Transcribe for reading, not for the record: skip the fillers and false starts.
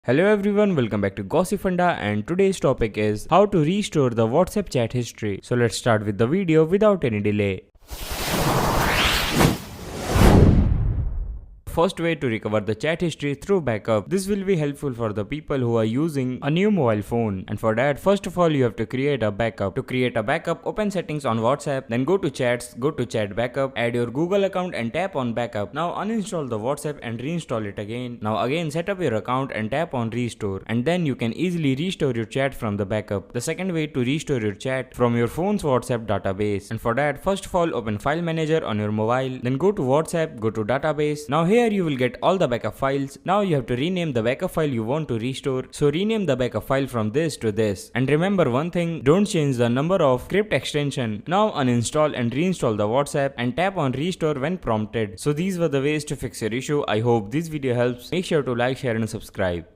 Hello everyone, welcome back to Gossipfunda, and today's topic is how to restore the WhatsApp chat history. So let's start with the video without any delay. First way to recover the chat history through backup. This will be helpful for the people who are using a new mobile phone. And for that, first of all, you have to create a backup. To create a backup, open settings on WhatsApp, then go to chats, go to chat backup, add your Google account and tap on backup. Now uninstall the WhatsApp and reinstall it again. Now again set up your account and tap on restore. And then you can easily restore your chat from the backup. The second way to restore your chat from your phone's WhatsApp database. And for that, first of all, open file manager on your mobile, then go to WhatsApp, go to database. Now here you will get all the backup files. Now you have to rename the backup file you want to restore. So rename the backup file from this to this. And remember one thing, don't change the number of script extension. Now uninstall and reinstall the WhatsApp and tap on restore when prompted. So these were the ways to fix your issue. I hope this video helps. Make sure to like, share and subscribe.